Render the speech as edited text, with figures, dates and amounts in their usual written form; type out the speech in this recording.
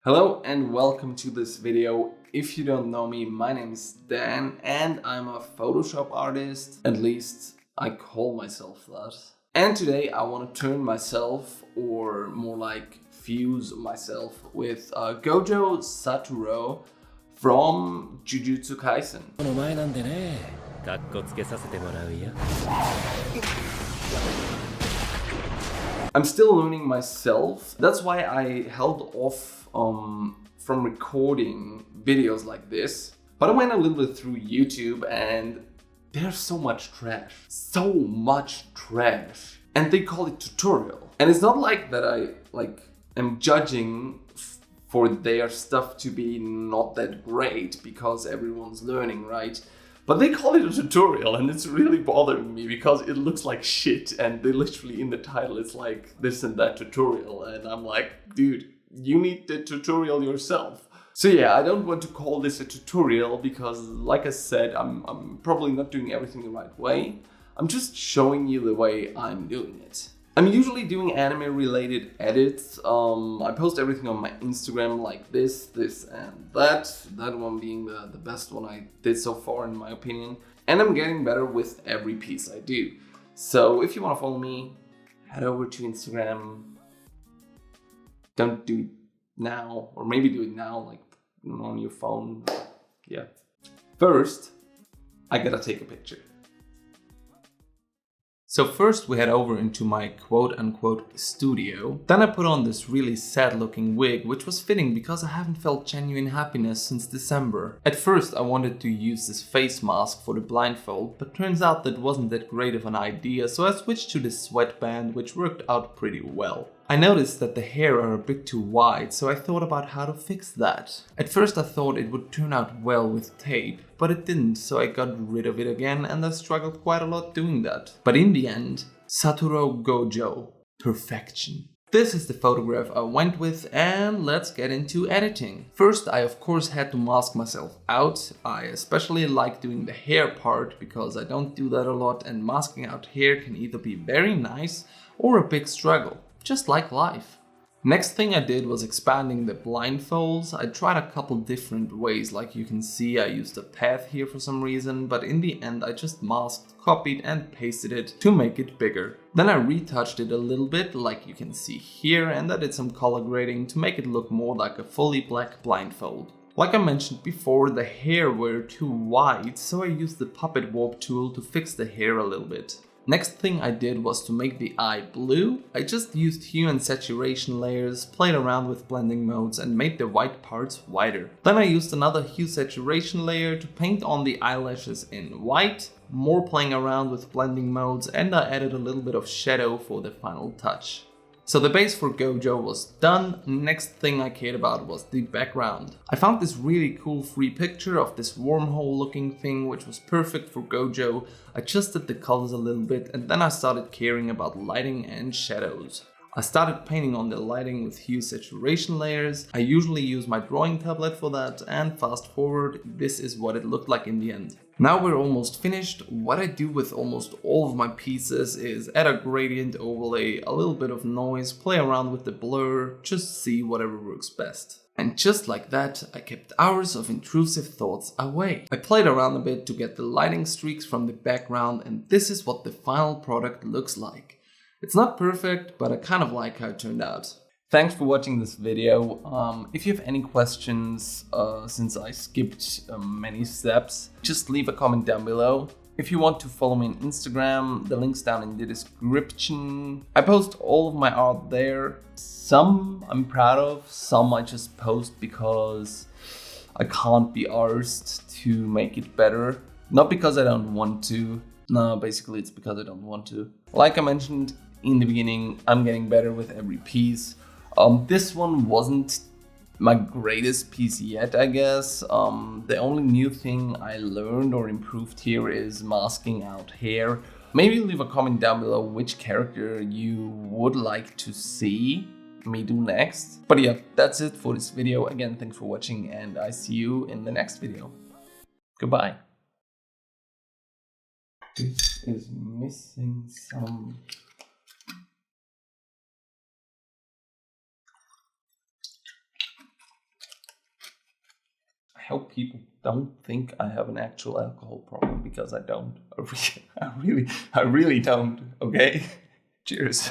Hello and welcome to this video. If you don't know me, my name is Dan and I'm a Photoshop artist. At least I call myself that. And today I want to turn myself, or more like fuse myself, with Gojo Satoru from Jujutsu Kaisen. I'm still learning myself. That's why I held off from recording videos like this. But I went a little bit through YouTube and there's so much trash. So much trash. And they call it tutorial. And it's not like that I am judging for their stuff to be not that great because everyone's learning, right? But they call it a tutorial and it's really bothering me because it looks like shit and they literally in the title it's like this and that tutorial and I'm like, dude, you need the tutorial yourself. So yeah, I don't want to call this a tutorial because like I said, I'm probably not doing everything the right way. I'm just showing you the way I'm doing it. I'm usually doing anime related edits. I post everything on my Instagram like this and that. That one being the best one I did so far in my opinion. And I'm getting better with every piece I do. So if you want to follow me, head over to Instagram. Don't do it now, or maybe do it now, like on your phone. Yeah. First, I gotta take a picture. So first we head over into my quote-unquote studio. Then I put on this really sad looking wig, which was fitting because I haven't felt genuine happiness since December. At first I wanted to use this face mask for the blindfold, but turns out that wasn't that great of an idea, so I switched to this sweatband, which worked out pretty well. I noticed that the hair are a bit too wide, so I thought about how to fix that. At first I thought it would turn out well with tape, but it didn't, so I got rid of it again and I struggled quite a lot doing that. But in the end, Satoru Gojo, perfection. This is the photograph I went with and let's get into editing. First I of course had to mask myself out. I especially like doing the hair part because I don't do that a lot and masking out hair can either be very nice or a big struggle. Just like life. Next thing I did was expanding the blindfolds. I tried a couple different ways, like you can see I used a path here for some reason, but in the end I just masked, copied and pasted it to make it bigger. Then I retouched it a little bit, like you can see here, and I did some color grading to make it look more like a fully black blindfold. Like I mentioned before, the hair were too wide, so I used the puppet warp tool to fix the hair a little bit. Next thing I did was to make the eye blue. I just used hue and saturation layers, played around with blending modes and made the white parts whiter. Then I used another hue saturation layer to paint on the eyelashes in white, more playing around with blending modes, and I added a little bit of shadow for the final touch. So the base for Gojo was done. Next thing I cared about was the background. I found this really cool free picture of this wormhole looking thing which was perfect for Gojo. I adjusted the colors a little bit and then I started caring about lighting and shadows. I started painting on the lighting with hue saturation layers. I usually use my drawing tablet for that and fast forward, this is what it looked like in the end. Now we're almost finished. What I do with almost all of my pieces is add a gradient overlay, a little bit of noise, play around with the blur, just see whatever works best. And just like that, I kept hours of intrusive thoughts away. I played around a bit to get the lighting streaks from the background and this is what the final product looks like. It's not perfect, but I kind of like how it turned out. Thanks for watching this video. If you have any questions, since I skipped many steps, just leave a comment down below. If you want to follow me on Instagram, the link's down in the description. I post all of my art there. Some I'm proud of, some I just post because I can't be arsed to make it better. Not because I don't want to. No, basically it's because I don't want to. Like I mentioned in the beginning, I'm getting better with every piece. This one wasn't my greatest piece yet, I guess. The only new thing I learned or improved here is masking out hair. Maybe leave a comment down below which character you would like to see me do next. But yeah, that's it for this video. Again, thanks for watching and I see you in the next video. Goodbye. This is missing some... hope people don't think I have an actual alcohol problem, because I don't. I really don't. Okay? Cheers.